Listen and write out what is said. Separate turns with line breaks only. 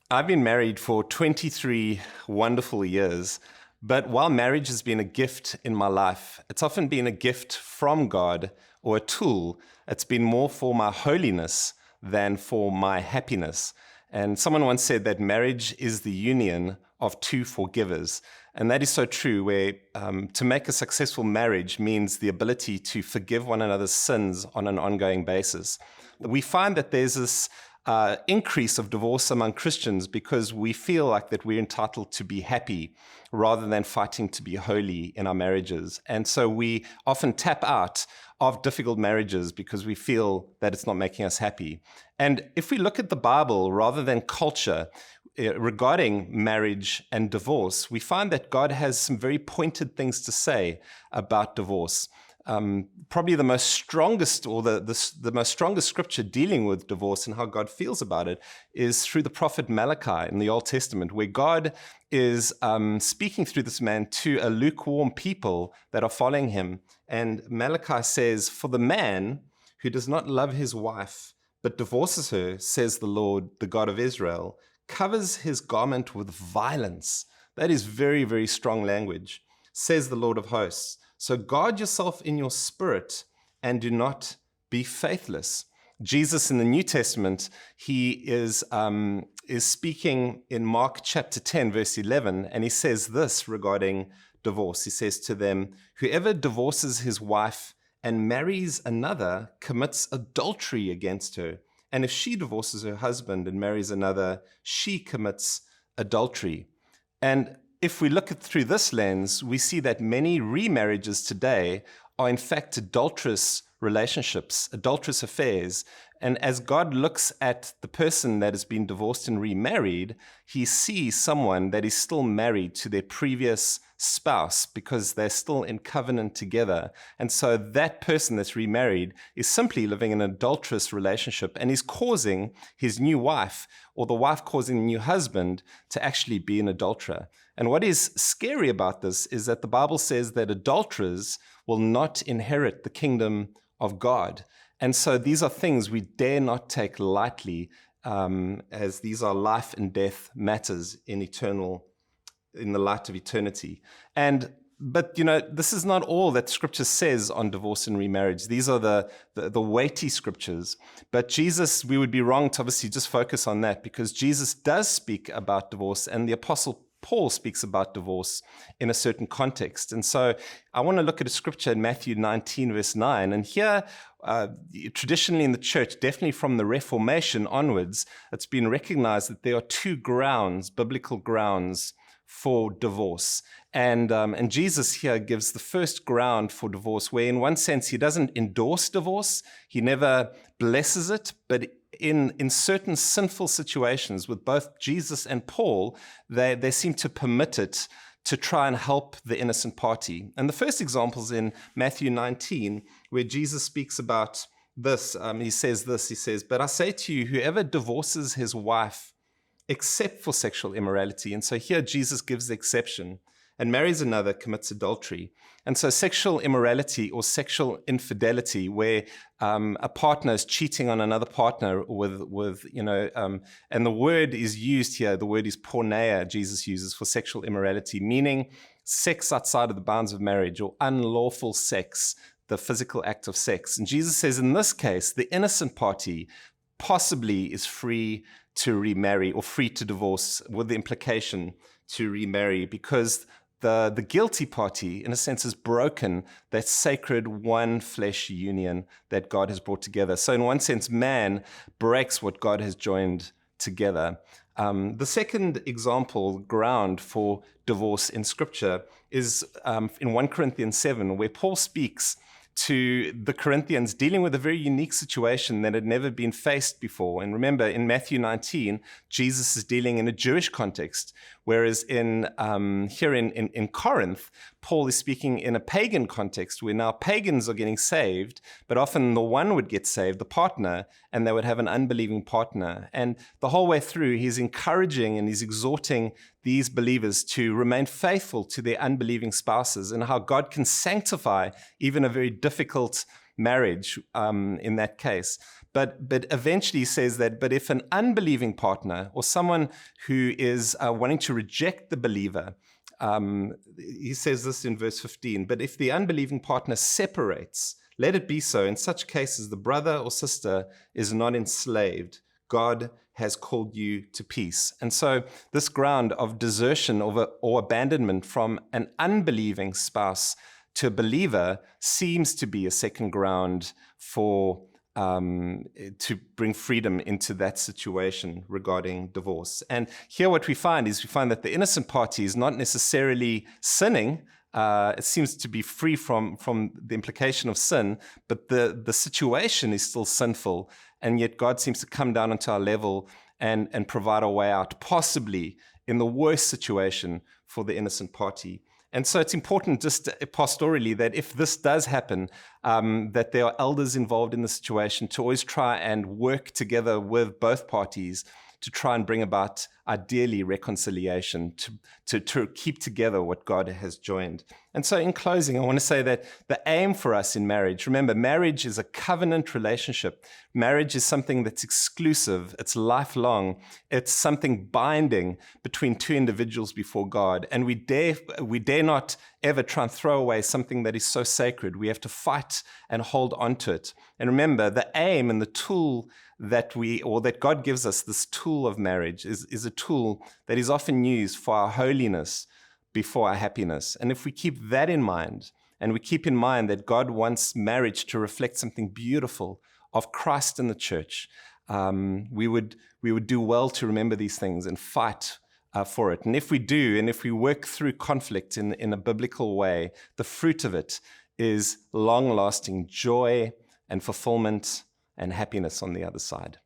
I've been married for 23 wonderful years, but while marriage has been a gift in my life, it's often been a gift from God or a tool. It's been more for my holiness than for my happiness. And someone once said that marriage is the union of two forgivers. And that is so true, where to make a successful marriage means the ability to forgive one another's sins on an ongoing basis. We find that there's this increase of divorce among Christians because we feel like that we're entitled to be happy rather than fighting to be holy in our marriages. And so we often tap out of difficult marriages because we feel that it's not making us happy. And if we look at the Bible rather than culture regarding marriage and divorce, we find that God has some very pointed things to say about divorce. Probably the most strongest or the most strongest scripture dealing with divorce and how God feels about it is through the prophet Malachi in the Old Testament, where God is speaking through this man to a lukewarm people that are following him. And Malachi says, "For the man who does not love his wife but divorces her, says the Lord, the God of Israel, covers his garment with violence." That is very, very strong language, says the Lord of hosts. So guard yourself in your spirit and do not be faithless. Jesus in the New Testament, he is speaking in Mark chapter 10, verse 11, and he says this regarding divorce. He says to them, "Whoever divorces his wife and marries another commits adultery against her. And if she divorces her husband and marries another, she commits adultery." And if we look at through this lens, we see that many remarriages today are in fact adulterous relationships, adulterous affairs. And as God looks at the person that has been divorced and remarried, he sees someone that is still married to their previous spouse because they're still in covenant together. And so that person that's remarried is simply living in an adulterous relationship and is causing his new wife or the wife causing the new husband to actually be an adulterer. And what is scary about this is that the Bible says that adulterers will not inherit the kingdom of God. And so these are things we dare not take lightly, as these are life and death matters in the light of eternity. But this is not all that Scripture says on divorce and remarriage. These are the weighty scriptures. But Jesus, we would be wrong to obviously just focus on that, because Jesus does speak about divorce, and the Apostle Paul speaks about divorce in a certain context. And so I want to look at a scripture in Matthew 19, verse 9. And here, traditionally in the church, definitely from the Reformation onwards, it's been recognized that there are two grounds, biblical grounds, for divorce. And Jesus here gives the first ground for divorce, where in one sense he doesn't endorse divorce, he never blesses it, but in certain sinful situations with both Jesus and Paul, they seem to permit it to try and help the innocent party. And the first example is in Matthew 19, where Jesus speaks about this. He says, "But I say to you, whoever divorces his wife except for sexual immorality," and so here Jesus gives the exception, "and marries another commits adultery." And so sexual immorality or sexual infidelity, where a partner is cheating on another partner and the word is used here, the word is porneia, Jesus uses for sexual immorality, meaning sex outside of the bounds of marriage or unlawful sex, the physical act of sex. And Jesus says in this case, the innocent party possibly is free to remarry or free to divorce, with the implication to remarry, because the guilty party, in a sense, has broken that sacred one flesh union that God has brought together. So in one sense, man breaks what God has joined together. The second example, ground for divorce in Scripture, is in 1 Corinthians 7, where Paul speaks to the Corinthians dealing with a very unique situation that had never been faced before. And remember, in Matthew 19, Jesus is dealing in a Jewish context, whereas here in Corinth, Paul is speaking in a pagan context where now pagans are getting saved, but often the one would get saved, the partner, and they would have an unbelieving partner. And the whole way through, he's encouraging and he's exhorting these believers to remain faithful to their unbelieving spouses, and how God can sanctify even a very difficult marriage in that case. But eventually he says that, but if an unbelieving partner or someone who is wanting to reject the believer, he says this in verse 15, but if the unbelieving partner separates, let it be so. In such cases, the brother or sister is not enslaved. God has called you to peace. And so this ground of desertion or abandonment from an unbelieving spouse to a believer seems to be a second ground for to bring freedom into that situation regarding divorce. And here what we find that the innocent party is not necessarily sinning. It seems to be free from the implication of sin, but the situation is still sinful, and yet God seems to come down onto our level and provide a way out, possibly in the worst situation for the innocent party. And so it's important just pastorally that if this does happen, that there are elders involved in the situation to always try and work together with both parties to try and bring about, ideally, reconciliation, to keep together what God has joined. And so in closing, I want to say that the aim for us in marriage, remember, marriage is a covenant relationship. Marriage is something that's exclusive. It's lifelong. It's something binding between two individuals before God. And we dare not ever try and throw away something that is so sacred. We have to fight and hold on to it. And remember, the aim and the tool that God gives us, this tool of marriage, is a tool that is often used for our holiness before our happiness. And if we keep that in mind, and we keep in mind that God wants marriage to reflect something beautiful of Christ in the church, we would do well to remember these things and fight for it. And if we do, and if we work through conflict in a biblical way, the fruit of it is long-lasting joy and fulfillment and happiness on the other side.